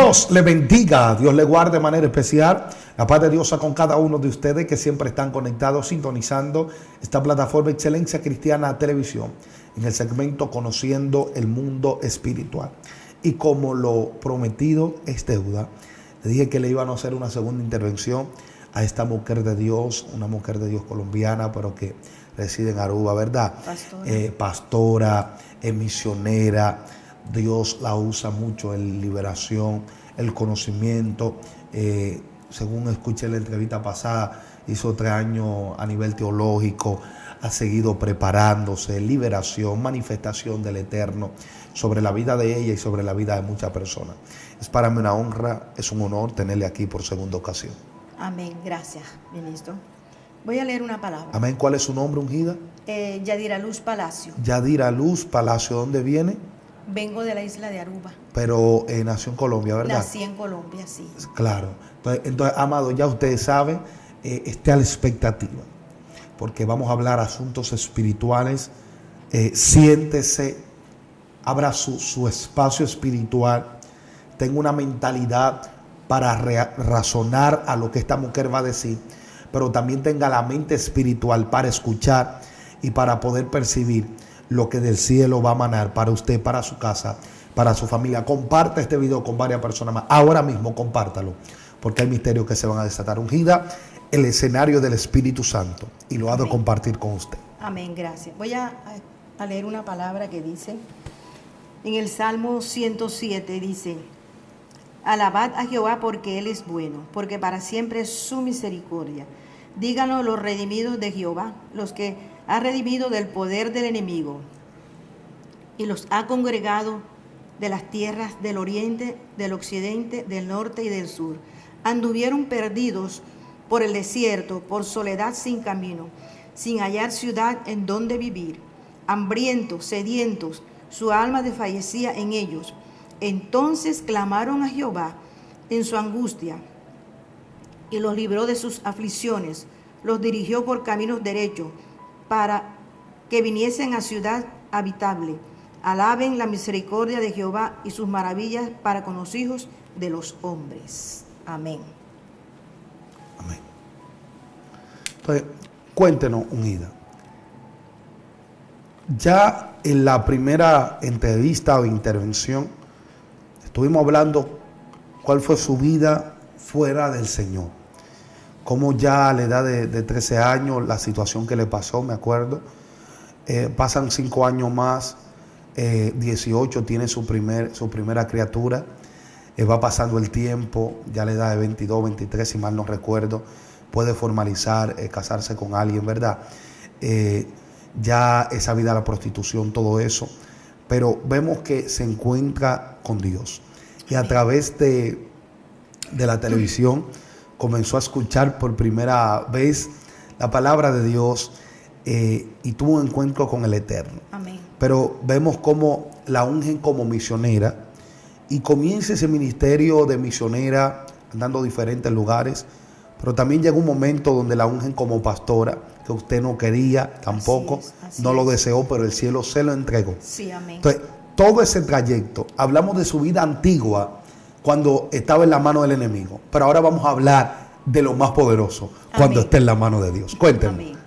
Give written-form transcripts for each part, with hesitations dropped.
Dios le bendiga, Dios le guarde de manera especial. La paz de Dios sea con cada uno de ustedes que siempre están conectados, sintonizando esta plataforma Excelencia Cristiana Televisión en el segmento Conociendo el Mundo Espiritual. Y como lo prometido es deuda, le dije que le iban a hacer una segunda intervención a esta mujer de Dios, una mujer de Dios colombiana, pero que reside en Aruba, ¿verdad? Pastora, misionera. Dios la usa mucho en liberación, el conocimiento. Según escuché en la entrevista pasada, hizo 3 años a nivel teológico, ha seguido preparándose, liberación, manifestación del Eterno sobre la vida de ella y sobre la vida de muchas personas. Es para mí una honra, es un honor tenerle aquí por segunda ocasión. Amén, gracias, ministro. Voy a leer una palabra. Amén. ¿Cuál es su nombre, ungida? Yadira Luz Palacio. Yadira Luz Palacio, ¿dónde viene? Vengo de la isla de Aruba. Pero nació en Colombia, ¿verdad? Nací en Colombia, sí. Claro. Entonces, amado, ya ustedes saben, esté a la expectativa, porque vamos a hablar asuntos espirituales. Siéntese, abra su espacio espiritual, tenga una mentalidad para razonar a lo que esta mujer va a decir, pero también tenga la mente espiritual para escuchar y para poder percibir lo que del cielo va a manar para usted, para su casa, para su familia. Comparta este video con varias personas más. Ahora mismo compártalo, porque hay misterios que se van a desatar. Ungida, el escenario del Espíritu Santo, y lo ha de compartir con usted. Amén, gracias. Voy a leer una palabra que dice, en el Salmo 107 dice: alabad a Jehová porque Él es bueno, porque para siempre es su misericordia. Díganlo los redimidos de Jehová, los que ha redimido del poder del enemigo y los ha congregado de las tierras del oriente, del occidente, del norte y del sur. Anduvieron perdidos por el desierto, por soledad sin camino, sin hallar ciudad en donde vivir. Hambrientos, sedientos, su alma desfallecía en ellos. Entonces clamaron a Jehová en su angustia y los libró de sus aflicciones, los dirigió por caminos derechos, para que viniesen a ciudad habitable. Alaben la misericordia de Jehová y sus maravillas para con los hijos de los hombres. Amén. Amén. Entonces, cuéntenos, Ungida. Ya en la primera entrevista o intervención estuvimos hablando cuál fue su vida fuera del Señor. Como ya a la edad de 13 años, la situación que le pasó, me acuerdo. Pasan 5 años más, 18, tiene su primera criatura. Va pasando el tiempo, ya a la edad de 22, 23, si mal no recuerdo, puede formalizar, casarse con alguien, ¿verdad? Ya esa vida de la prostitución, todo eso. Pero vemos que se encuentra con Dios. Y a través de la televisión comenzó a escuchar por primera vez la palabra de Dios y tuvo un encuentro con el Eterno. Amén. Pero vemos cómo la ungen como misionera y comienza ese ministerio de misionera andando a diferentes lugares, pero también llegó un momento donde la ungen como pastora, que usted no quería tampoco, así no lo es. deseó, pero el cielo se lo entregó. Sí, amén. Entonces, todo ese trayecto, hablamos de su vida antigua, cuando estaba en la mano del enemigo. Pero ahora vamos a hablar de lo más poderoso, cuando esté en la mano de Dios. Cuéntenme. Amén.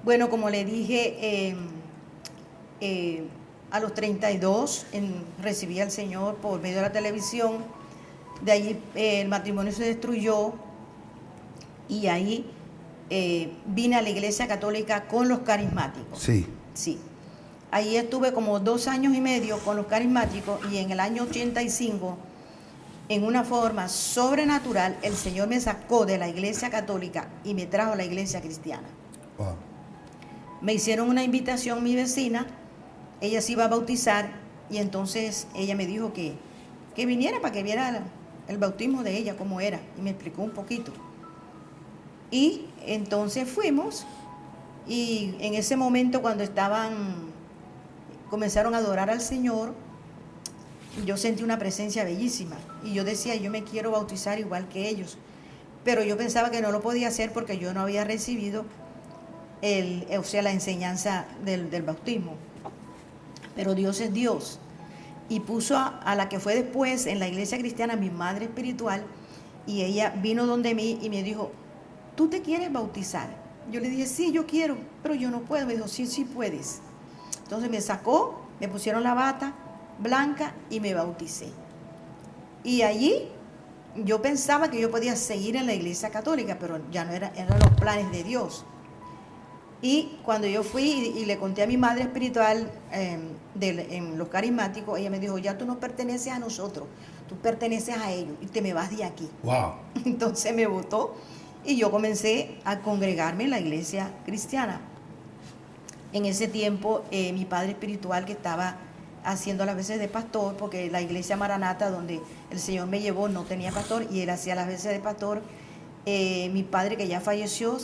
Bueno, como le dije, a los 32 recibí al Señor por medio de la televisión. De allí el matrimonio se destruyó y ahí vine a la iglesia católica con los carismáticos. Sí. Sí. Ahí estuve como 2 años y medio con los carismáticos y en el año 85, en una forma sobrenatural, el Señor me sacó de la iglesia católica y me trajo a la iglesia cristiana. Wow. Me hicieron una invitación mi vecina, ella se iba a bautizar y entonces ella me dijo que viniera para que viera el bautismo de ella, cómo era, y me explicó un poquito. Y entonces fuimos y en ese momento cuando comenzaron a adorar al Señor, yo sentí una presencia bellísima y yo decía, yo me quiero bautizar igual que ellos, pero yo pensaba que no lo podía hacer porque yo no había recibido la enseñanza del bautismo. Pero Dios es Dios y puso a la que fue después en la iglesia cristiana, mi madre espiritual, y ella vino donde mí y me dijo, ¿tú te quieres bautizar? Yo le dije, sí, yo quiero, pero yo no puedo. Me dijo, sí, sí puedes. Entonces me sacó, me pusieron la bata blanca y me bauticé. Y allí yo pensaba que yo podía seguir en la iglesia católica, pero ya no eran los planes de Dios. Y cuando yo fui y le conté a mi madre espiritual en los carismáticos, ella me dijo, ya tú no perteneces a nosotros, tú perteneces a ellos y te me vas de aquí. Wow. Entonces me votó y yo comencé a congregarme en la iglesia cristiana. En ese tiempo mi padre espiritual, que estaba haciendo las veces de pastor, porque la iglesia Maranata donde el Señor me llevó no tenía pastor y él hacía las veces de pastor, mi padre, que ya falleció,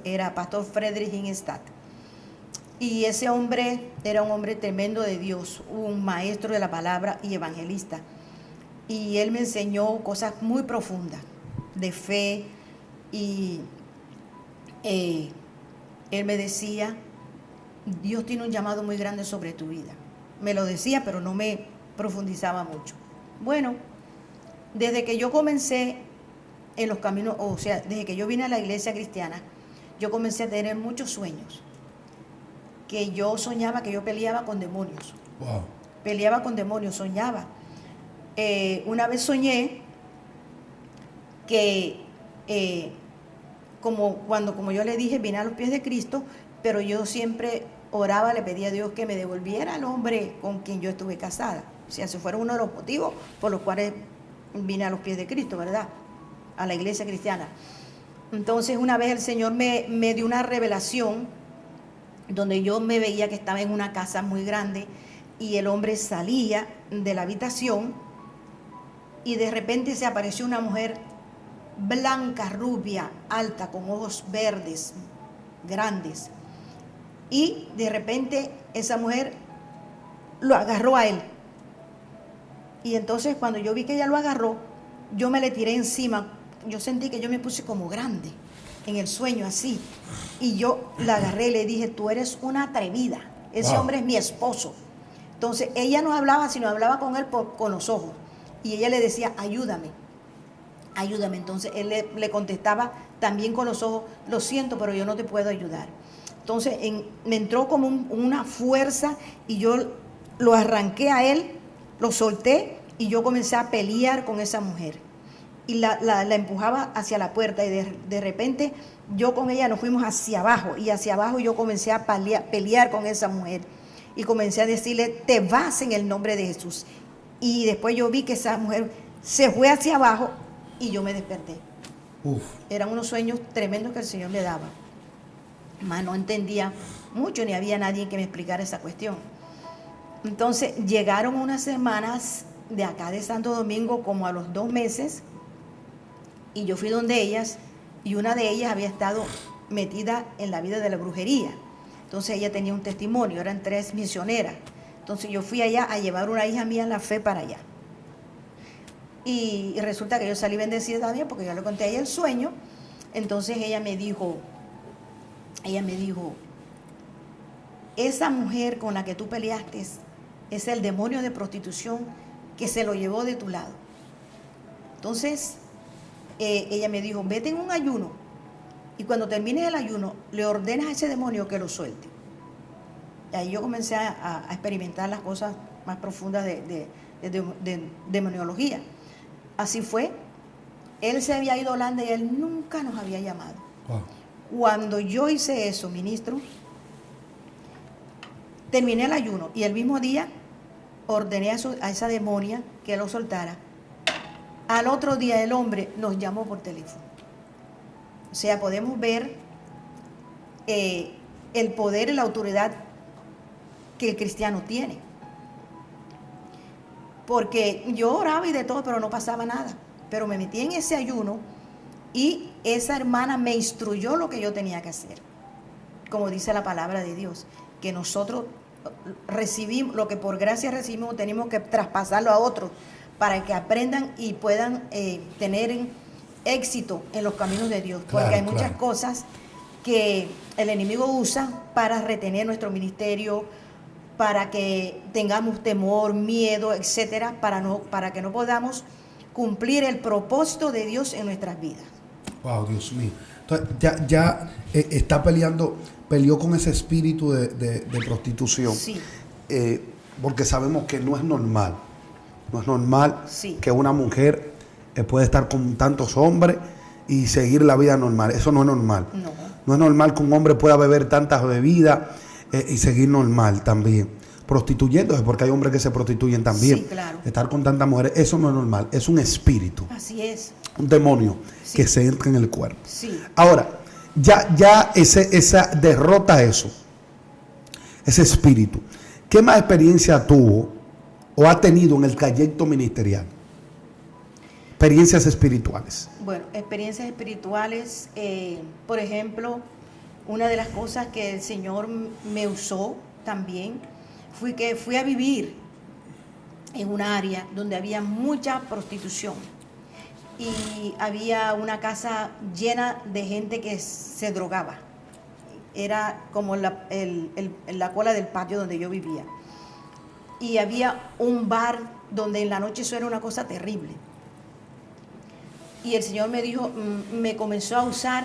era pastor Friedrich Ingstad. Y ese hombre era un hombre tremendo de Dios, un maestro de la palabra y evangelista. Y él me enseñó cosas muy profundas de fe y él me decía, Dios tiene un llamado muy grande sobre tu vida. Me lo decía, pero no me profundizaba mucho. Bueno, desde que yo comencé en los caminos, o sea, desde que yo vine a la iglesia cristiana, yo comencé a tener muchos sueños. Que yo soñaba que yo peleaba con demonios. Wow. Peleaba con demonios, soñaba. Una vez soñé que, como yo le dije, vine a los pies de Cristo, pero yo siempre oraba, le pedía a Dios que me devolviera al hombre con quien yo estuve casada. O sea, ese fue uno de los motivos por los cuales vine a los pies de Cristo, ¿verdad? A la iglesia cristiana. Entonces, una vez el Señor me dio una revelación donde yo me veía que estaba en una casa muy grande y el hombre salía de la habitación y de repente se apareció una mujer blanca, rubia, alta, con ojos verdes, grandes. Y de repente esa mujer lo agarró a él. Y entonces cuando yo vi que ella lo agarró, yo me le tiré encima. Yo sentí que yo me puse como grande en el sueño, así. Y yo la agarré y le dije, tú eres una atrevida. Ese hombre es mi esposo. Entonces ella no hablaba, sino hablaba con él con los ojos. Y ella le decía, ayúdame, ayúdame. Entonces él le contestaba también con los ojos, lo siento, pero yo no te puedo ayudar. Entonces me entró como una fuerza y yo lo arranqué a él, lo solté y yo comencé a pelear con esa mujer. Y la empujaba hacia la puerta y de repente yo con ella nos fuimos hacia abajo y yo comencé a pelear con esa mujer y comencé a decirle, te vas en el nombre de Jesús. Y después yo vi que esa mujer se fue hacia abajo y yo me desperté. Uf. Eran unos sueños tremendos que el Señor me daba. Más no entendía mucho ni había nadie que me explicara esa cuestión. Entonces llegaron unas semanas de acá de Santo Domingo como a los 2 meses y yo fui donde ellas y una de ellas había estado metida en la vida de la brujería. Entonces ella tenía un testimonio, eran 3 misioneras. Entonces yo fui allá a llevar una hija mía en la fe para allá. Y resulta que yo salí bendecida también porque yo le conté a ella el sueño. Entonces ella me dijo, esa mujer con la que tú peleaste es el demonio de prostitución que se lo llevó de tu lado. Entonces ella me dijo, vete en un ayuno y cuando termines el ayuno le ordenas a ese demonio que lo suelte. Y ahí yo comencé a experimentar las cosas más profundas de demoniología. Así fue. Él se había ido a Holanda y él nunca nos había llamado. Wow. Cuando yo hice eso, ministro, terminé el ayuno y el mismo día ordené a esa demonia que lo soltara. Al otro día el hombre nos llamó por teléfono. O sea, podemos ver el poder y la autoridad que el cristiano tiene. Porque yo oraba y de todo, pero no pasaba nada. Pero me metí en ese ayuno y esa hermana me instruyó lo que yo tenía que hacer. Como dice la palabra de Dios, que nosotros recibimos, lo que por gracia recibimos, tenemos que traspasarlo a otros para que aprendan y puedan tener éxito en los caminos de Dios. Porque claro, hay muchas cosas que el enemigo usa para retener nuestro ministerio, para que tengamos temor, miedo, etcétera, para que no podamos cumplir el propósito de Dios en nuestras vidas. Wow, Dios mío. Entonces, está peleó con ese espíritu de prostitución. Sí. Porque sabemos que no es normal. No es normal Sí. que una mujer puede estar con tantos hombres y seguir la vida normal. Eso no es normal. No. No es normal que un hombre pueda beber tantas bebidas y seguir normal también. Prostituyéndose, porque hay hombres que se prostituyen también. Sí, claro. Estar con tantas mujeres, eso no es normal. Es un espíritu, Así es. un demonio Sí. que se entra en el cuerpo. Sí. Ahora, ya esa derrota eso, ese espíritu. ¿Qué más experiencia tuvo o ha tenido en el trayecto ministerial? Experiencias espirituales. Bueno, experiencias espirituales, por ejemplo, una de las cosas que el Señor me usó también fue que fui a vivir en un área donde había mucha prostitución y había una casa llena de gente que se drogaba. Era como la cola del patio donde yo vivía. Y había un bar donde en la noche eso era una cosa terrible. Y el Señor me dijo, me comenzó a usar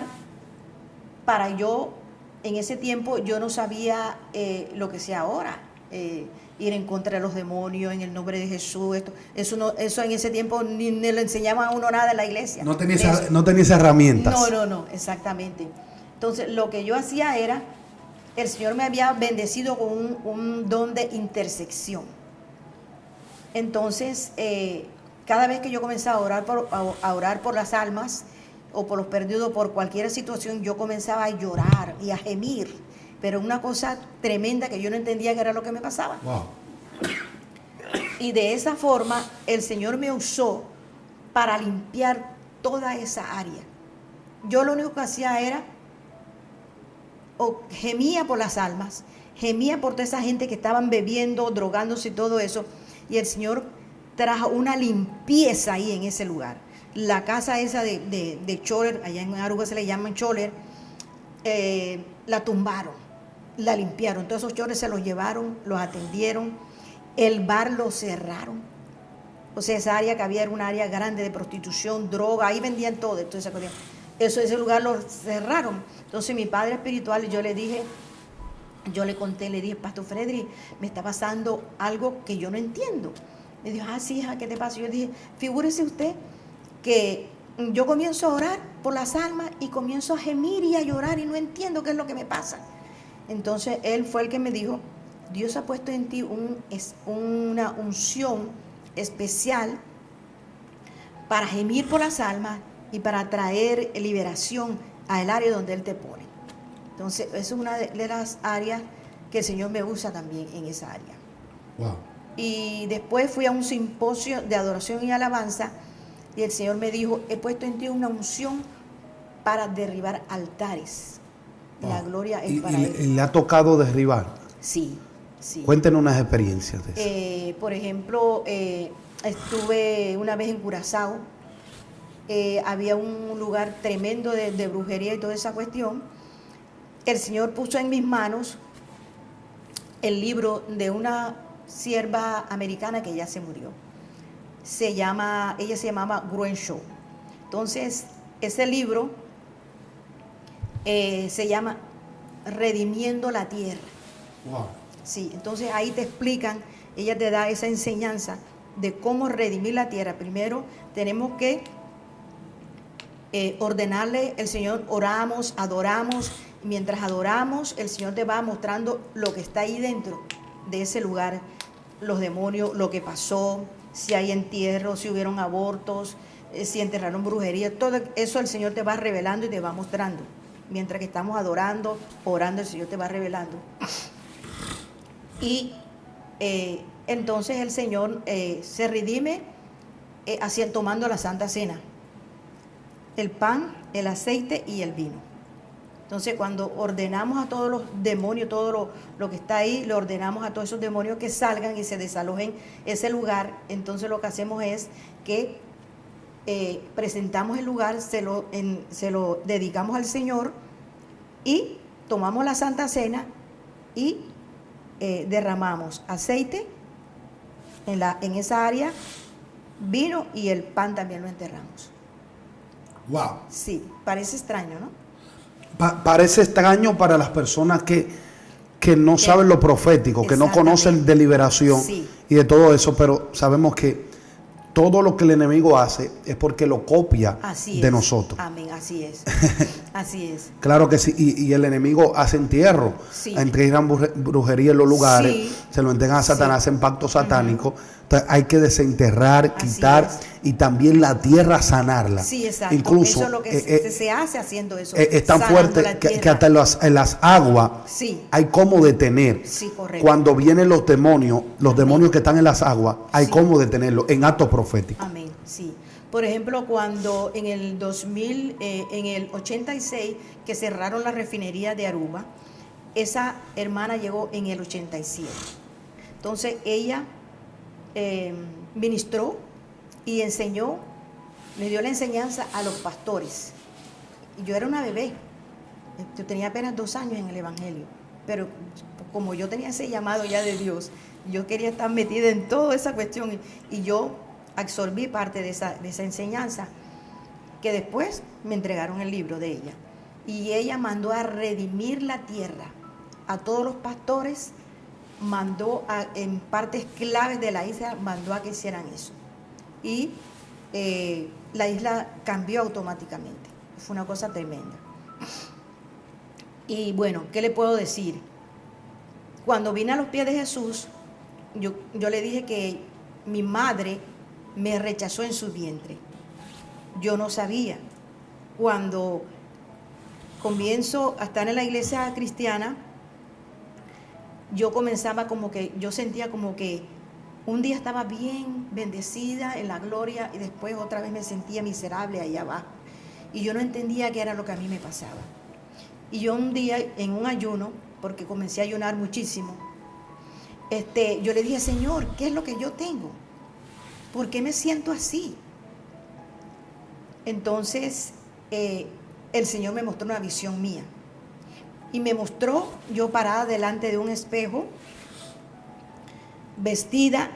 para yo, en ese tiempo yo no sabía lo que sé ahora, ir en contra de los demonios en el nombre de Jesús. Eso en ese tiempo ni le enseñaban a uno nada en la iglesia. No tenía esas herramientas. No, exactamente. Entonces lo que yo hacía era, el Señor me había bendecido con un don de intersección. Entonces, cada vez que yo comenzaba a orar por las almas o por los perdidos, por cualquier situación, yo comenzaba a llorar y a gemir, pero una cosa tremenda que yo no entendía que era lo que me pasaba. Wow. Y de esa forma el Señor me usó para limpiar toda esa área. Yo lo único que hacía era, gemía por las almas, gemía por toda esa gente que estaban bebiendo, drogándose y todo eso, y el Señor trajo una limpieza ahí en ese lugar. La casa esa de Choler, allá en Aruba se le llaman Choler, la tumbaron, la limpiaron. Todos esos chores se los llevaron, los atendieron, el bar lo cerraron. O sea, esa área que había era una área grande de prostitución, droga, ahí vendían todo. Entonces, ese lugar lo cerraron. Entonces mi padre espiritual, yo le conté, le dije, Pastor Frederick, me está pasando algo que yo no entiendo. Me dijo, sí, hija, ¿qué te pasa? Yo dije, figúrese usted que yo comienzo a orar por las almas y comienzo a gemir y a llorar y no entiendo qué es lo que me pasa. Entonces él fue el que me dijo, Dios ha puesto en ti una unción especial para gemir por las almas y para traer liberación al área donde Él te pone. Entonces, eso es una de las áreas que el Señor me usa también en esa área. Wow. Y después fui a un simposio de adoración y alabanza y el Señor me dijo, he puesto en ti una unción para derribar altares. Wow. La gloria es para Él. ¿Y le ha tocado derribar? Sí, sí. Cuéntenos unas experiencias de eso. Por ejemplo, estuve una vez en Curazao. Había un lugar tremendo de brujería y toda esa cuestión. El Señor puso en mis manos el libro de una sierva americana que ya se murió. Ella se llamaba Gruen Shaw. Entonces, ese libro se llama Redimiendo la Tierra. Wow. Sí, entonces ahí te explican, ella te da esa enseñanza de cómo redimir la tierra. Primero tenemos que ordenarle al Señor, oramos, adoramos. Mientras adoramos, el Señor te va mostrando lo que está ahí dentro de ese lugar, los demonios, lo que pasó, si hay entierro, si hubieron abortos, si enterraron brujería, todo eso el Señor te va revelando y te va mostrando. Mientras que estamos adorando, orando, el Señor te va revelando. Y entonces el Señor se redime tomando la Santa Cena, el pan, el aceite y el vino. Entonces cuando ordenamos a todos los demonios, todo lo que está ahí, le ordenamos a todos esos demonios que salgan y se desalojen ese lugar. Entonces lo que hacemos es que presentamos el lugar, se lo dedicamos al Señor y tomamos la Santa Cena y derramamos aceite en esa área, vino y el pan también lo enterramos. Wow. Sí, parece extraño, ¿no? Parece extraño para las personas que no saben lo profético, que no conocen de liberación y de todo eso, pero sabemos que todo lo que el enemigo hace es porque lo copia de nosotros. Amén, así es. Así es. Claro que sí, y el enemigo hace entierro, entregan brujería en los lugares, se lo entregan a Satanás en pacto satánico. Entonces hay que desenterrar, quitar y también la tierra sanarla. Sí, exacto. Incluso eso es lo que se hace haciendo eso. Es tan fuerte que hasta en las aguas hay cómo detener. Sí, correcto. Cuando vienen los demonios que están en las aguas, hay cómo detenerlos en actos proféticos. Amén, sí. Por ejemplo, cuando en el 2000, en el 86, que cerraron la refinería de Aruba, esa hermana llegó en el 87. Entonces ella ministró y enseñó, le dio la enseñanza a los pastores. Y yo era una bebé, yo tenía apenas 2 años en el evangelio, pero como yo tenía ese llamado ya de Dios, yo quería estar metida en toda esa cuestión y yo absorbí parte de esa enseñanza, que después me entregaron el libro de ella. Y ella mandó a redimir la tierra a todos los pastores, mandó en partes claves de la isla, mandó a que hicieran eso. Y la isla cambió automáticamente. Fue una cosa tremenda. Y bueno, ¿qué le puedo decir? Cuando vine a los pies de Jesús, yo le dije que mi madre me rechazó en su vientre. Yo no sabía. Cuando comienzo a estar en la iglesia cristiana, yo comenzaba como que, yo sentía como que un día estaba bien bendecida en la gloria y después otra vez me sentía miserable allá abajo. Y yo no entendía qué era lo que a mí me pasaba. Y yo un día en un ayuno, porque comencé a ayunar muchísimo, yo le dije, Señor, ¿qué es lo que yo tengo? ¿Por qué me siento así? Entonces el Señor me mostró una visión mía. Y me mostró yo parada delante de un espejo, vestida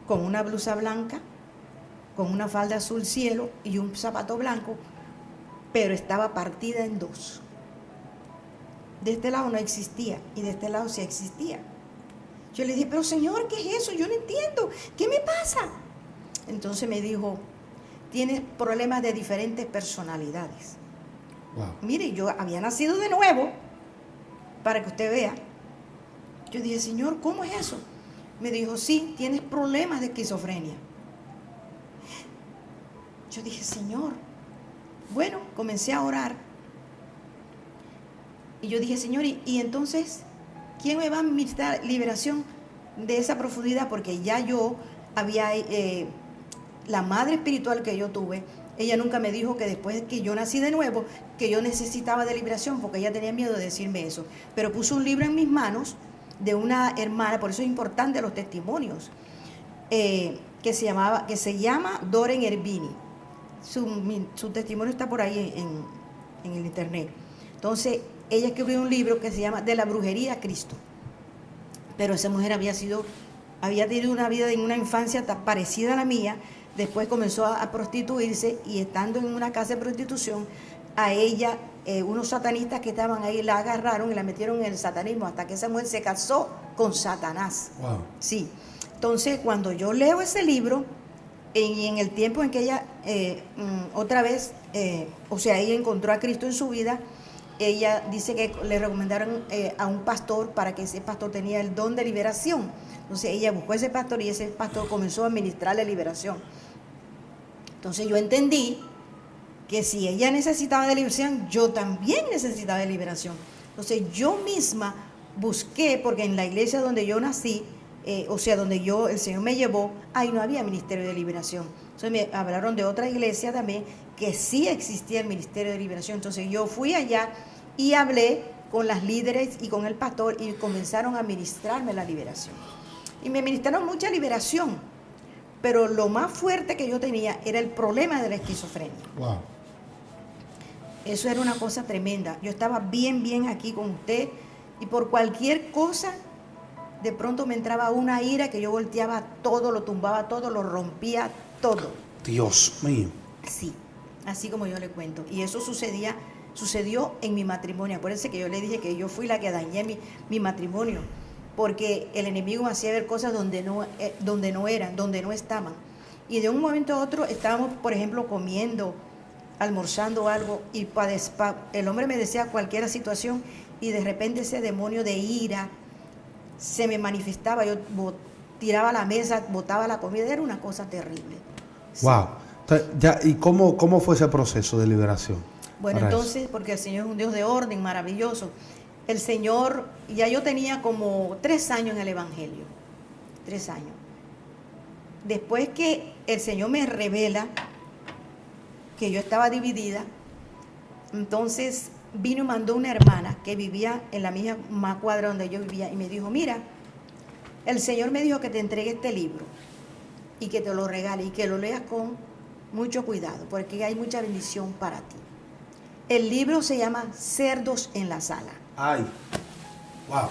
con una blusa blanca, con una falda azul cielo y un zapato blanco, pero estaba partida en 2. De este lado no existía y de este lado sí existía. Yo le dije, pero Señor, ¿qué es eso? Yo no entiendo. ¿Qué me pasa? Entonces me dijo, tienes problemas de diferentes personalidades. Wow. Mire, yo había nacido de nuevo, para que usted vea. Yo dije, Señor, ¿cómo es eso? Me dijo, sí, tienes problemas de esquizofrenia. Yo dije, Señor. Bueno, comencé a orar. Y yo dije, Señor, y entonces, ¿quién me va a administrar liberación de esa profundidad? Porque ya yo había, la madre espiritual que yo tuve, ella nunca me dijo que después que yo nací de nuevo, que yo necesitaba de liberación, porque ella tenía miedo de decirme eso. Pero puso un libro en mis manos de una hermana, por eso es importante los testimonios, que se llama Doren Erbini. Su testimonio está por ahí en el internet. Entonces, ella escribió un libro que se llama De la brujería a Cristo. Pero esa mujer había tenido una vida en una infancia tan parecida a la mía. Después comenzó a prostituirse y estando en una casa de prostitución, a ella, unos satanistas que estaban ahí la agarraron y la metieron en el satanismo hasta que esa mujer se casó con Satanás. Wow. Sí. Entonces, cuando yo leo ese libro, y en el tiempo en que ella otra vez, ella encontró a Cristo en su vida, ella dice que le recomendaron a un pastor para que ese pastor tenía el don de liberación. Entonces ella buscó a ese pastor y ese pastor comenzó a administrarle liberación. Entonces yo entendí que si ella necesitaba de liberación, yo también necesitaba de liberación. Entonces yo misma busqué, porque en la iglesia donde yo nací, donde el Señor me llevó, ahí no había ministerio de liberación. Entonces me hablaron de otra iglesia también que sí existía el ministerio de liberación. Entonces yo fui allá y hablé con las líderes y con el pastor y comenzaron a ministrarme la liberación. Y me ministraron mucha liberación, pero lo más fuerte que yo tenía era el problema de la esquizofrenia. Wow. Eso era una cosa tremenda. Yo estaba bien aquí con usted y por cualquier cosa de pronto me entraba una ira que yo volteaba todo, lo tumbaba todo, lo rompía todo. Dios mío. Sí, así como yo le cuento. Y eso sucedió en mi matrimonio. Acuérdense que yo le dije que yo fui la que dañé mi matrimonio, porque el enemigo me hacía ver cosas donde no eran, donde no estaban. Y de un momento a otro estábamos, por ejemplo, comiendo, almorzando algo, y el hombre me decía cualquier situación, y de repente ese demonio de ira se me manifestaba. Yo tiraba la mesa, botaba la comida, era una cosa terrible. Sí. Wow. Entonces, ¿y cómo fue ese proceso de liberación? Bueno, entonces, porque el Señor es un Dios de orden, maravilloso. El Señor, ya yo tenía como 3 años en el Evangelio, 3 años. Después que el Señor me revela que yo estaba dividida, entonces vino y mandó una hermana que vivía en la misma cuadra donde yo vivía y me dijo, mira, el Señor me dijo que te entregue este libro y que te lo regale y que lo leas con mucho cuidado, porque hay mucha bendición para ti. El libro se llama Cerdos en la Sala. Ay, wow.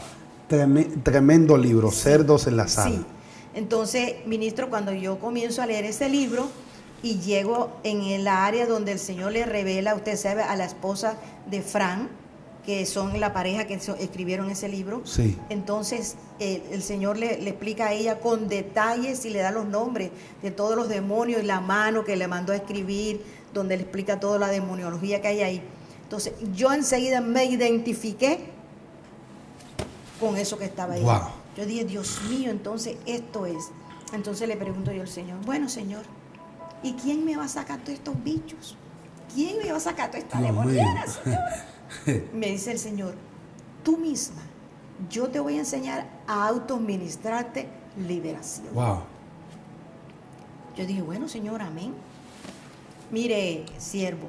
Tremendo libro, sí. Cerdos en la Sala. Sí. Entonces, ministro, cuando yo comienzo a leer ese libro y llego en el área donde el Señor le revela, usted sabe, a la esposa de Fran, que son la pareja que escribieron ese libro. Sí. Entonces, el Señor le explica a ella con detalles y le da los nombres de todos los demonios y la mano que le mandó a escribir, donde le explica toda la demoniología que hay ahí. Entonces, yo enseguida me identifiqué con eso que estaba ahí. Wow. Yo dije, Dios mío, entonces esto es. Entonces le pregunto yo al Señor, bueno, Señor, ¿y quién me va a sacar todos estos bichos? ¿Quién me va a sacar todas estas demoniadas, Señor? Me dice el Señor, tú misma, yo te voy a enseñar a autoadministrarte liberación. Wow. Yo dije, bueno, Señor, amén. Mire, siervo,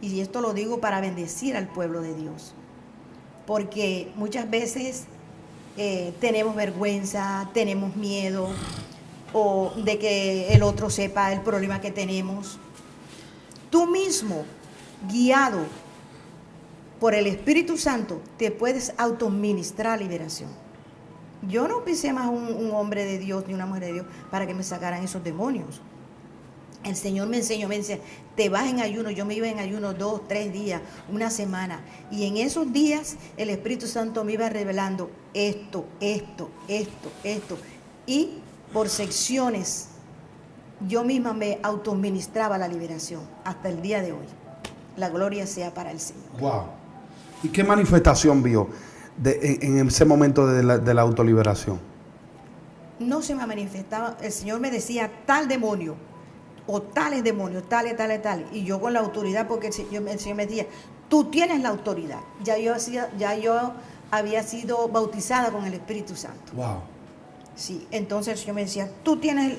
y esto lo digo para bendecir al pueblo de Dios, porque muchas veces tenemos vergüenza, tenemos miedo, o de que el otro sepa el problema que tenemos. Tú mismo, guiado por el Espíritu Santo, te puedes autoministrar liberación. Yo no pensé más un hombre de Dios ni una mujer de Dios para que me sacaran esos demonios. El Señor me enseñó, me dice, te vas en ayuno. Yo me iba en ayuno 2, 3 días, una semana. Y en esos días el Espíritu Santo me iba revelando esto. Y por secciones yo misma me autoministraba la liberación hasta el día de hoy. La gloria sea para el Señor. Wow. ¿Y qué manifestación vio en ese momento de la autoliberación? No se me manifestaba, el Señor me decía tal demonio, o tales demonios, tales. Y yo con la autoridad, porque el Señor me decía, tú tienes la autoridad. Ya yo había sido bautizada con el Espíritu Santo. Wow. Sí, entonces el Señor me decía, tú tienes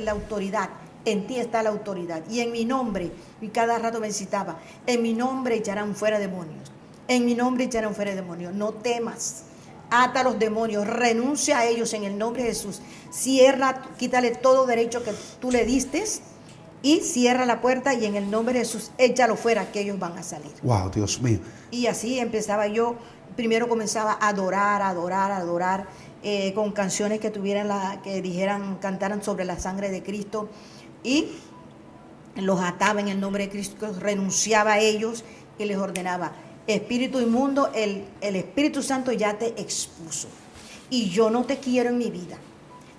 la autoridad, en ti está la autoridad. Y en mi nombre, y cada rato me citaba, en mi nombre echarán fuera demonios. En mi nombre echarán fuera demonios. No temas. Ata a los demonios, renuncia a ellos en el nombre de Jesús. Cierra, quítale todo derecho que tú le diste y cierra la puerta y en el nombre de Jesús échalo fuera, que ellos van a salir. Wow, Dios mío. Y así empezaba yo. Primero comenzaba a adorar, con canciones que cantaran sobre la sangre de Cristo, y los ataba en el nombre de Cristo, renunciaba a ellos y les ordenaba, espíritu inmundo, el Espíritu Santo ya te expuso y yo no te quiero en mi vida.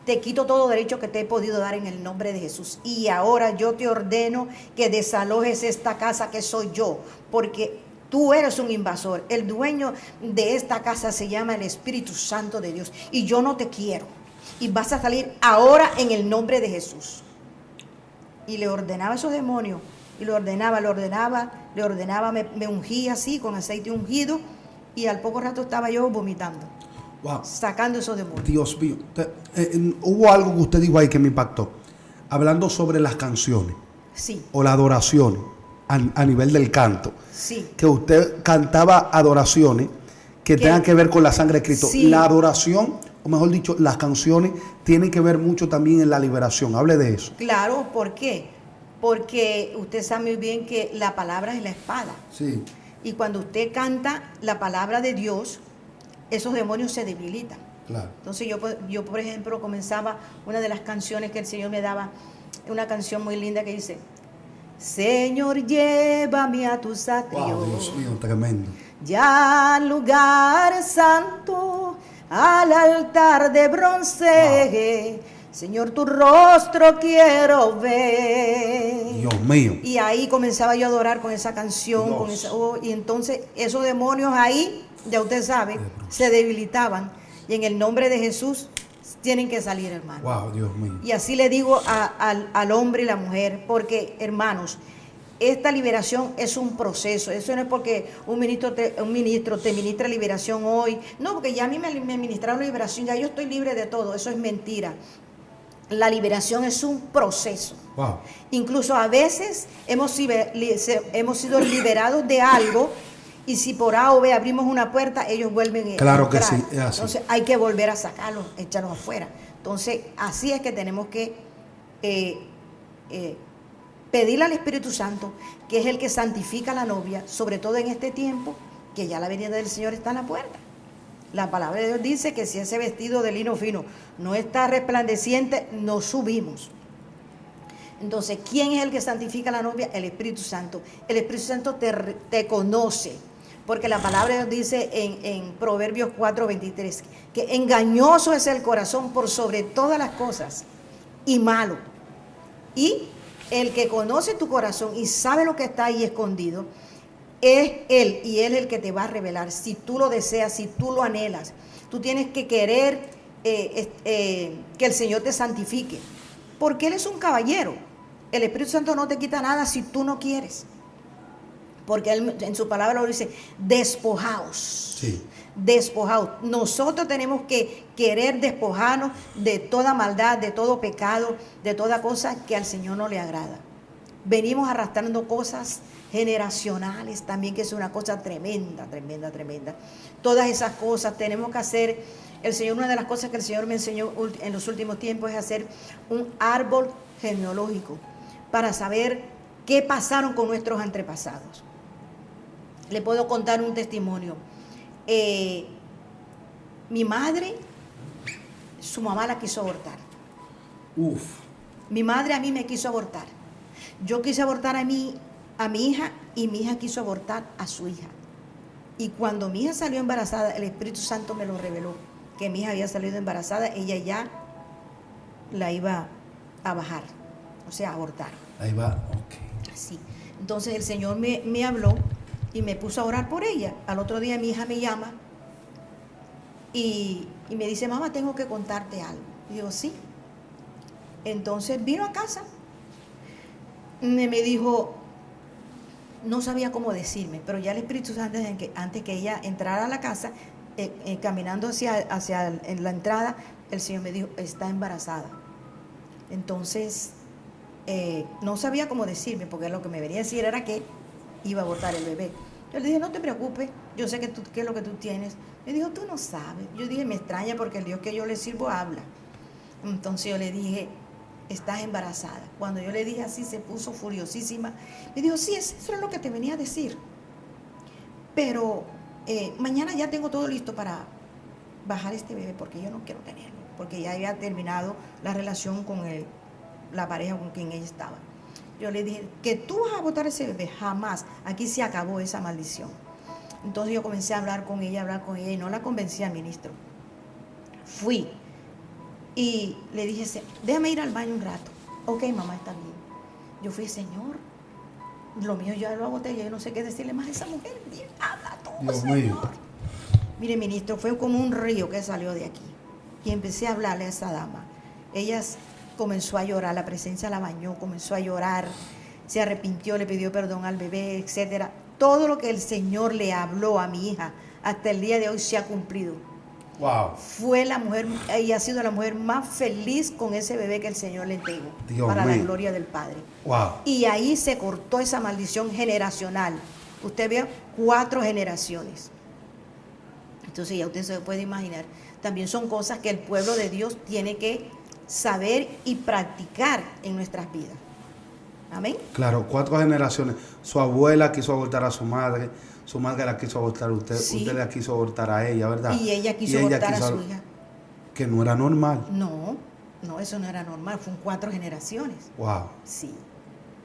Te quito todo derecho que te he podido dar en el nombre de Jesús. Y ahora yo te ordeno que desalojes esta casa que soy yo, porque tú eres un invasor. El dueño de esta casa se llama el Espíritu Santo de Dios y yo no te quiero. Y vas a salir ahora en el nombre de Jesús. Y le ordenaba a esos demonios. Y lo ordenaba, me ungía así con aceite ungido y al poco rato estaba yo vomitando. Wow. Sacando esos demonios. Dios mío. Hubo algo que usted dijo ahí que me impactó. Hablando sobre las canciones. Sí. O la adoración a nivel del canto. Sí. Que usted cantaba adoraciones que tengan que ver con la sangre de Cristo. Sí. La adoración, o mejor dicho, las canciones tienen que ver mucho también en la liberación. Hable de eso. Claro, ¿por qué? Porque usted sabe muy bien que la palabra es la espada. Sí. Y cuando usted canta la palabra de Dios, esos demonios se debilitan. Claro. Entonces yo, por ejemplo, comenzaba una de las canciones que el Señor me daba, una canción muy linda que dice: Señor, llévame a tus atrios. Wow, Dios mío, tremendo. Ya al lugar santo, al altar de bronce. Wow. Señor, tu rostro quiero ver. Dios mío. Y ahí comenzaba yo a adorar con esa canción, con esa, y entonces esos demonios ahí, ya usted sabe, se debilitaban. Y en el nombre de Jesús tienen que salir, hermano. Wow, Dios mío. Y así le digo al hombre y la mujer, porque, hermanos, esta liberación es un proceso. Eso no es porque un ministro te ministra liberación hoy. No, porque ya a mí me ministraron liberación, ya yo estoy libre de todo. Eso es mentira. La liberación es un proceso. Wow. Incluso a veces hemos sido liberados de algo, y si por A o B abrimos una puerta, ellos vuelven a claro entrar. Que sí, es así. Entonces hay que volver a sacarlos, echarlos afuera. Entonces así es que tenemos que pedirle al Espíritu Santo, que es el que santifica a la novia, sobre todo en este tiempo, que ya la venida del Señor está a la puerta. La palabra de Dios dice que si ese vestido de lino fino no está resplandeciente, no subimos. Entonces, ¿quién es el que santifica a la novia? El Espíritu Santo. El Espíritu Santo te conoce, porque la palabra de Dios dice en Proverbios 4:23, que engañoso es el corazón por sobre todas las cosas y malo. Y el que conoce tu corazón y sabe lo que está ahí escondido, es Él, y Él es el que te va a revelar. Si tú lo deseas, si tú lo anhelas, tú tienes que querer que el Señor te santifique, porque Él es un caballero. El Espíritu Santo no te quita nada si tú no quieres, porque Él en su palabra lo dice: despojaos. Sí. Despojaos. Nosotros tenemos que querer despojarnos de toda maldad, de todo pecado, de toda cosa que al Señor no le agrada. Venimos arrastrando cosas generacionales también, que es una cosa tremenda, tremenda, tremenda. Todas esas cosas tenemos que hacer. El Señor, una de las cosas que el Señor me enseñó en los últimos tiempos es hacer un árbol genealógico para saber qué pasaron con nuestros antepasados. Le puedo contar un testimonio. Mi madre, su mamá la quiso abortar. Uf. Mi madre a mí me quiso abortar. Yo quise abortar a mi hija, y mi hija quiso abortar a su hija. Y cuando mi hija salió embarazada, el Espíritu Santo me lo reveló, que mi hija había salido embarazada, ella ya la iba a bajar, o sea, a abortar. Ahí va, ok. Sí. Entonces el Señor me habló y me puso a orar por ella. Al otro día mi hija me llama y me dice: mamá, tengo que contarte algo. Y digo: sí. Entonces vino a casa, me dijo, no sabía cómo decirme, pero ya el Espíritu Santo, antes que ella entrara a la casa, caminando hacia en la entrada, el Señor me dijo: está embarazada. Entonces no sabía cómo decirme, porque lo que me venía a decir era que iba a abortar el bebé. Yo le dije: no te preocupes, yo sé qué es lo que tú tienes. Me dijo: tú no sabes. Yo dije: me extraña, porque el Dios que yo le sirvo habla. Entonces yo le dije: estás embarazada. Cuando yo le dije así, se puso furiosísima. Me dijo: sí, eso es lo que te venía a decir, pero mañana ya tengo todo listo para bajar este bebé, porque yo no quiero tenerlo, porque ya había terminado la relación con la pareja con quien ella estaba. Yo le dije: que tú vas a botar ese bebé, jamás. Aquí se acabó esa maldición. Entonces yo comencé a hablar con ella, y no la convencí al ministro. Fui y le dije: déjame ir al baño un rato. Ok, mamá, está bien. Yo fui: Señor, lo mío ya lo agoté, yo no sé qué decirle más a esa mujer. Habla tú, Dios Señor mío. Mire, ministro, fue como un río que salió de aquí. Y empecé a hablarle a esa dama. Ella comenzó a llorar, la presencia la bañó, comenzó a llorar, se arrepintió, le pidió perdón al bebé, etcétera. Todo lo que el Señor le habló a mi hija hasta el día de hoy se ha cumplido. Wow. Fue la mujer, ella ha sido la mujer más feliz con ese bebé que el Señor le entregó, para mío. la gloria del Padre. Wow. Y ahí se cortó esa maldición generacional. Usted ve 4 generaciones. Entonces ya usted se puede imaginar. También son cosas que el pueblo de Dios tiene que saber y practicar en nuestras vidas. Amén. Claro, 4 generaciones. Su abuela quiso abortar a su madre la quiso abortar a usted, Sí. usted la quiso abortar a ella, ¿verdad? Y ella quiso abortar a su hija. Que no era normal. No, eso no era normal, fueron 4 generaciones. Wow. Sí,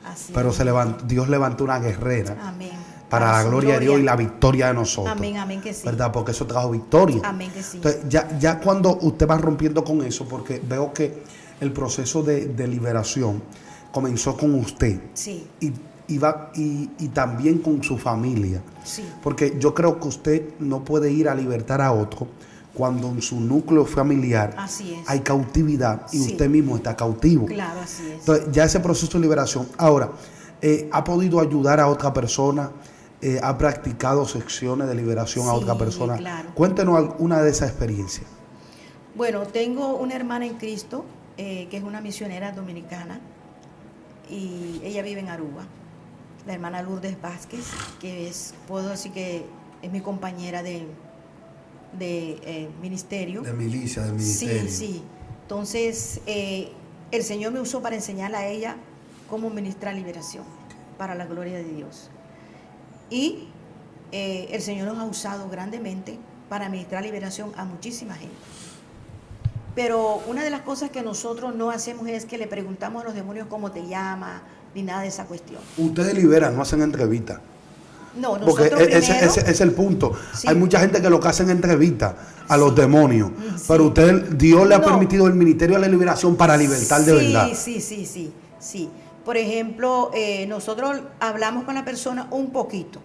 así Pero es. Dios levantó una guerrera. Amén. Para la gloria de Dios y la victoria de nosotros. Amén, amén que sí. ¿Verdad? Porque eso trajo victoria. Amén que sí. Entonces, ya cuando usted va rompiendo con eso, porque veo que el proceso de liberación comenzó con usted. Sí. Y también con su familia. Sí. Porque yo creo que usted no puede ir a libertar a otro cuando en su núcleo familiar así es. hay cautividad y Sí. usted mismo está cautivo. Claro, así es. Entonces, ya ese proceso de liberación. Ahora, ¿ha podido ayudar a otra persona? ¿Ha practicado secciones de liberación a Sí, otra persona? claro. Cuéntenos alguna de esas experiencias. Bueno, tengo una hermana en Cristo, que es una misionera dominicana, y ella vive en Aruba. La hermana Lourdes Vázquez, que puedo decir que es mi compañera de ministerio. De milicia, de ministerio. Sí, sí. Entonces, el Señor me usó para enseñarle a ella cómo ministrar liberación para la gloria de Dios. Y el Señor nos ha usado grandemente para ministrar liberación a muchísima gente. Pero una de las cosas que nosotros no hacemos es que le preguntamos a los demonios cómo te llamas, ni nada de esa cuestión. Ustedes liberan, no hacen entrevistas. No, nosotros porque primero... ese es el punto. Sí. Hay mucha gente que lo que hacen entrevistas a los Sí. demonios. Sí. Pero Dios le ha No. permitido el ministerio de la liberación para libertar de verdad. Sí. Por ejemplo, nosotros hablamos con la persona un poquito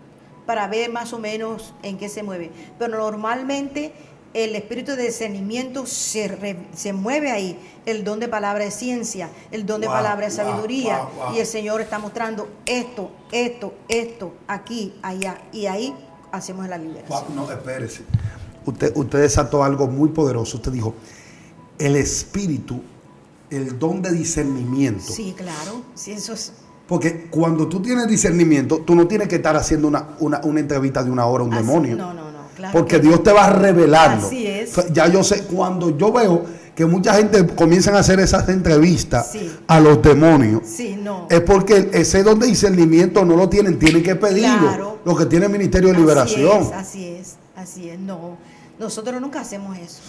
para ver más o menos en qué se mueve. Pero normalmente el espíritu de discernimiento se mueve ahí. El don de palabra de ciencia, el don de palabra de sabiduría. Wow. Y el Señor está mostrando esto, aquí, allá. Y ahí hacemos la liberación. No, espérese. Usted desató algo muy poderoso. Usted dijo, el espíritu, el don de discernimiento. Sí, claro. Sí, eso es... Porque cuando tú tienes discernimiento, tú no tienes que estar haciendo una entrevista de 1 hora a un demonio. No, claro. Porque Dios te va revelando. Así es. Ya yo sé, cuando yo veo que mucha gente comienzan a hacer esas entrevistas Sí. a los demonios, Sí, no. es porque ese don de discernimiento no lo tienen que pedirlo. Claro. Lo que tiene el Ministerio de Liberación. Así es. No, nosotros nunca hacemos eso,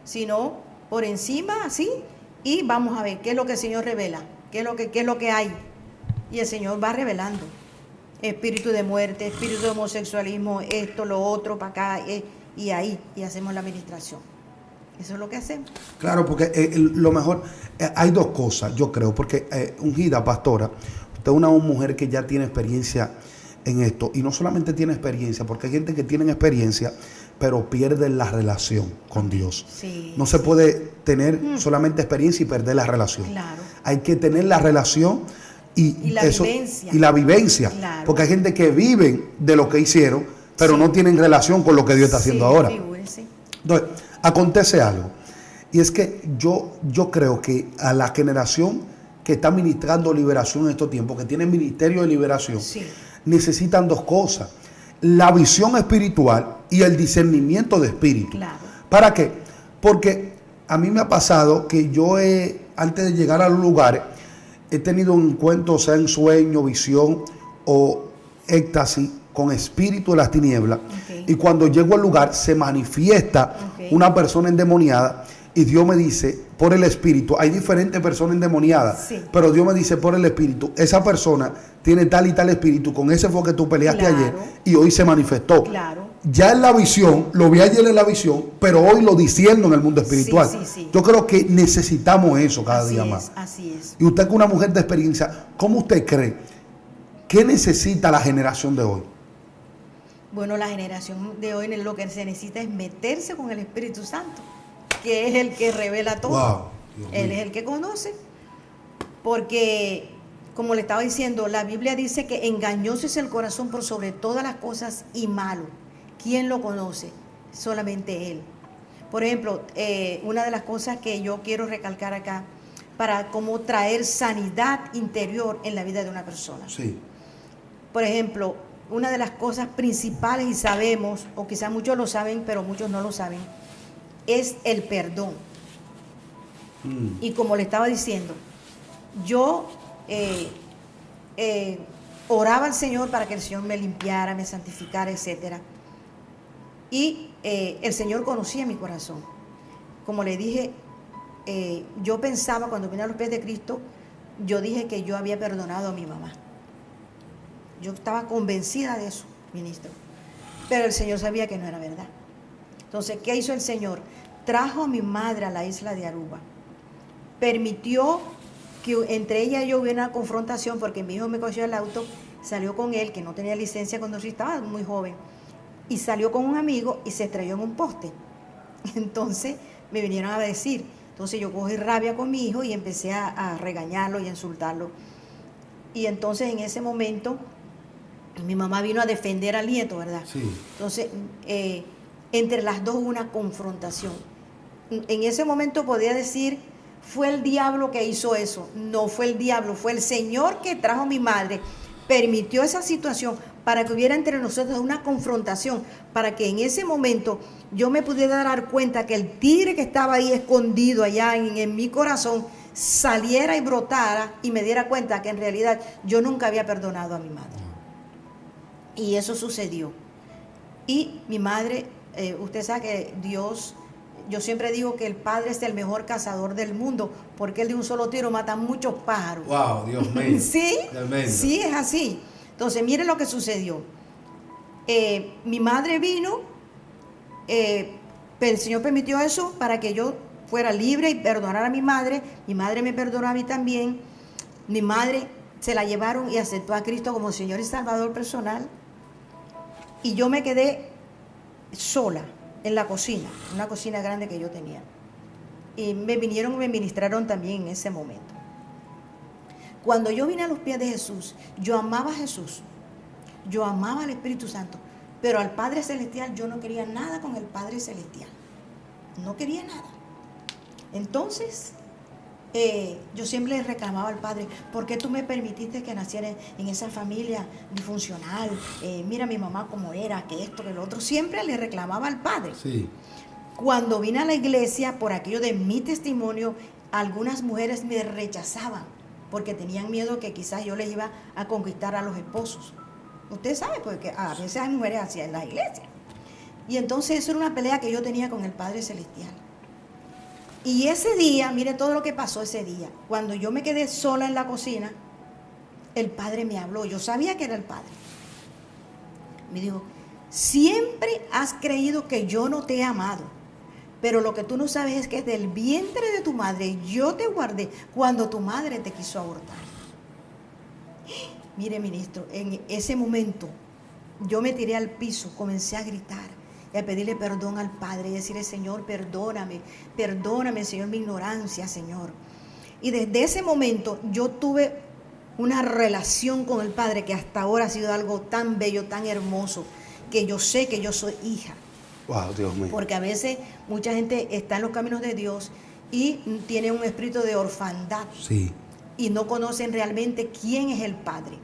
sino por encima, así, y vamos a ver qué es lo que el Señor revela, qué es lo que hay, y el Señor va revelando. Espíritu de muerte, espíritu de homosexualismo, esto, lo otro, para acá, y ahí, y hacemos la administración. Eso es lo que hacemos. Claro, porque lo mejor, hay dos cosas, yo creo, porque ungida pastora, usted es una mujer que ya tiene experiencia en esto, y no solamente tiene experiencia, porque hay gente que tiene experiencia, pero pierde la relación con Dios. Sí, no se sí. puede tener solamente experiencia y perder la relación. Claro. Hay que tener la relación y la eso, vivencia. y la vivencia. Claro. Porque hay gente que vive de lo que hicieron, pero Sí. no tienen relación con lo que Dios está haciendo ahora. Figúrese. Entonces, acontece algo. Y es que yo creo que a la generación que está ministrando liberación en estos tiempos, que tiene ministerio de liberación, Sí. necesitan dos cosas: la visión espiritual y el discernimiento de espíritu. Claro. ¿Para qué? Porque a mí me ha pasado que yo antes de llegar a los lugares, he tenido un encuentro, sea en sueño, visión o éxtasis con espíritu de las tinieblas. Okay. Y cuando llego al lugar se manifiesta una persona endemoniada y Dios me dice por el espíritu, hay diferentes personas endemoniadas, Sí. pero Dios me dice por el espíritu, esa persona tiene tal y tal espíritu, con ese fue que tú peleaste Claro. ayer y hoy se manifestó. Claro. Ya en la visión, lo vi ayer en la visión, pero hoy lo discierno en el mundo espiritual. Sí. Yo creo que necesitamos eso cada Así día es, más. así es. Y usted, que es una mujer de experiencia, ¿cómo usted cree? ¿Qué necesita la generación de hoy? Bueno, la generación de hoy lo que se necesita es meterse con el Espíritu Santo, que es el que revela todo. Wow, Dios Él mío. es el que conoce. Porque, como le estaba diciendo, la Biblia dice que engañoso es el corazón por sobre todas las cosas y malo. ¿Quién lo conoce? Solamente Él. Por ejemplo, una de las cosas que yo quiero recalcar acá, para cómo traer sanidad interior en la vida de una persona. Sí. Por ejemplo, una de las cosas principales, y sabemos, o quizás muchos lo saben, pero muchos no lo saben, es el perdón. Y como le estaba diciendo, yo oraba al Señor para que el Señor me limpiara, me santificara, etcétera. Y el Señor conocía mi corazón. como le dije, yo pensaba cuando vine a los pies de Cristo, yo dije que yo había perdonado a mi mamá. Yo estaba convencida de eso, ministro. Pero el Señor sabía que no era verdad. Entonces, ¿qué hizo el Señor? Trajo a mi madre a la isla de Aruba. Permitió que entre ella y yo hubiera una confrontación porque mi hijo me cogió el auto, salió con él, que no tenía licencia cuando sí estaba muy joven, y salió con un amigo y se estrelló en un poste. Entonces, me vinieron a decir. Entonces, yo cogí rabia con mi hijo y empecé a regañarlo y a insultarlo. Y entonces, en ese momento, mi mamá vino a defender al nieto, ¿verdad? Sí. Entonces, entre las dos hubo una confrontación. En ese momento podía decir, fue el diablo que hizo eso. No fue el diablo, fue el Señor que trajo a mi madre, permitió esa situación para que hubiera entre nosotros una confrontación, para que en ese momento yo me pudiera dar cuenta que el tigre que estaba ahí escondido allá en mi corazón saliera y brotara y me diera cuenta que en realidad yo nunca había perdonado a mi madre. Y eso sucedió. Y mi madre, usted sabe que Dios, yo siempre digo que el Padre es el mejor cazador del mundo, porque él de un solo tiro mata muchos pájaros. Wow, Dios mío. Sí, Tremendo. sí, es así. Entonces, mire lo que sucedió. Mi madre vino, el Señor permitió eso para que yo fuera libre y perdonara a mi madre. Mi madre me perdonó a mí también. Mi madre se la llevaron y aceptó a Cristo como Señor y Salvador personal. Y yo me quedé sola en la cocina, una cocina grande que yo tenía. Y me vinieron y me ministraron también en ese momento. Cuando yo vine a los pies de Jesús, yo amaba a Jesús, yo amaba al Espíritu Santo, pero al Padre Celestial yo no quería nada con el Padre Celestial. No quería nada. Entonces, yo siempre le reclamaba al Padre, ¿por qué tú me permitiste que naciera en esa familia disfuncional? Mira mi mamá cómo era, que esto, que lo otro. Siempre le reclamaba al Padre. Sí. Cuando vine a la iglesia, por aquello de mi testimonio, algunas mujeres me rechazaban porque tenían miedo que quizás yo les iba a conquistar a los esposos. Usted sabe, porque a veces hay mujeres así en la iglesia. Y entonces eso era una pelea que yo tenía con el Padre Celestial. Y ese día, mire todo lo que pasó ese día. Cuando yo me quedé sola en la cocina, el Padre me habló. Yo sabía que era el Padre. Me dijo, siempre has creído que yo no te he amado, pero lo que tú no sabes es que del vientre de tu madre yo te guardé cuando tu madre te quiso abortar. Mire, ministro, en ese momento yo me tiré al piso, comencé a gritar y a pedirle perdón al Padre y decirle, Señor, perdóname, perdóname, Señor, mi ignorancia, Señor. Y desde ese momento yo tuve una relación con el Padre que hasta ahora ha sido algo tan bello, tan hermoso, que yo sé que yo soy hija. Wow, Dios mío. Porque a veces mucha gente está en los caminos de Dios y tiene un espíritu de orfandad. Sí. Y no conocen realmente quién es el Padre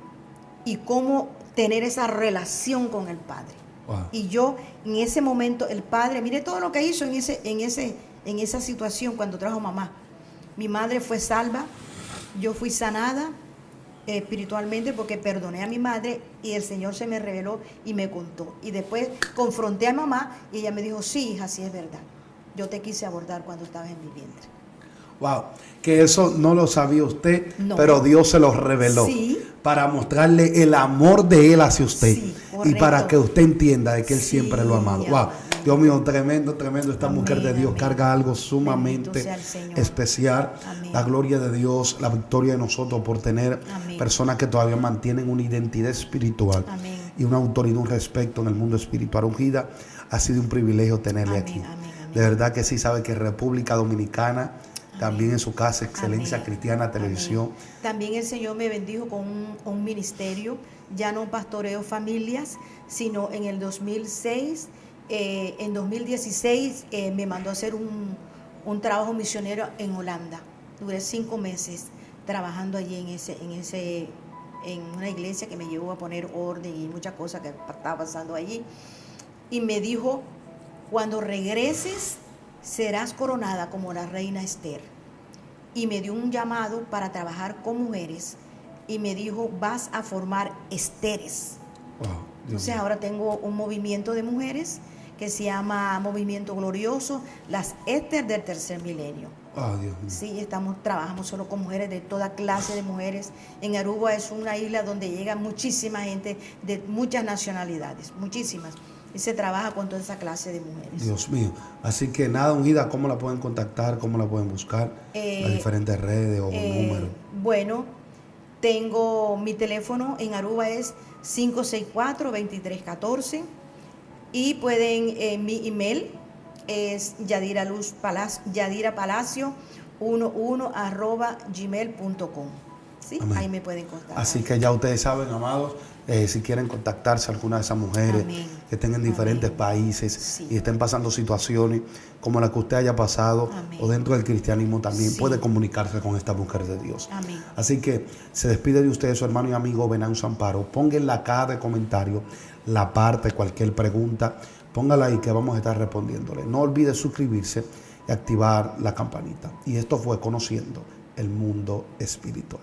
y cómo tener esa relación con el Padre. Wow. Y yo en ese momento, el Padre, mire todo lo que hizo en esa situación cuando trajo mamá. Mi madre fue salva, yo fui sanada espiritualmente porque perdoné a mi madre y el Señor se me reveló y me contó. Y después confronté a mamá y ella me dijo, sí, hija, sí es verdad. Yo te quise abortar cuando estabas en mi vientre. Wow, que eso no lo sabía usted, No. pero Dios se lo reveló. Sí. Para mostrarle el amor de Él hacia usted. Sí, y correcto. para que usted entienda de que Él Sí, siempre lo ha amado. Wow, amado. Dios mío, tremendo, tremendo. Esta Amén, mujer de Dios amén. carga algo Bendito sumamente sea el Señor. especial. Amén. La gloria de Dios, la victoria de nosotros por tener Amén. personas que todavía mantienen una identidad espiritual. Amén. Y una autoridad, un respeto en el mundo espiritual. Ungida, ha sido un privilegio tenerle Amén, aquí. amén, amén. De verdad que sí, sabe que República Dominicana, también en su casa, Excelencia Amén. Cristiana Televisión. Amén. También el Señor me bendijo con un ministerio, ya no pastoreo familias, sino en el 2006, en 2016 me mandó a hacer un trabajo misionero en Holanda. Duré 5 meses trabajando allí en una iglesia que me llevó a poner orden y muchas cosas que estaba pasando allí. Y me dijo, cuando regreses serás coronada como la reina Esther. Y me dio un llamado para trabajar con mujeres y me dijo, vas a formar esteres. Wow, Dios Entonces mío. ahora tengo un movimiento de mujeres que se llama Movimiento Glorioso, las Esther del Tercer Milenio. Oh, Dios mío. Sí, trabajamos solo con mujeres de toda clase de mujeres. En Aruba es una isla donde llega muchísima gente de muchas nacionalidades, muchísimas. Y se trabaja con toda esa clase de mujeres. Dios mío. Así que nada, Ungida, ¿cómo la pueden contactar? ¿Cómo la pueden buscar? Las diferentes redes o números. Bueno, tengo mi teléfono en Aruba es 564-2314 y pueden, mi email es yadirapalacio11@gmail.com. ¿Sí? Ahí me pueden contactar. Así que ya ustedes saben, amados, si quieren contactarse a alguna de esas mujeres que estén en diferentes países y estén pasando situaciones como la que usted haya pasado o dentro del cristianismo también, puede comunicarse con esta mujer de Dios. Así que se despide de ustedes su hermano y amigo Venancio Amparo. Ponga en la caja de comentarios la parte, cualquier pregunta, póngala ahí que vamos a estar respondiéndole. No olvide suscribirse y activar la campanita. Y esto fue Conociendo el Mundo Espiritual.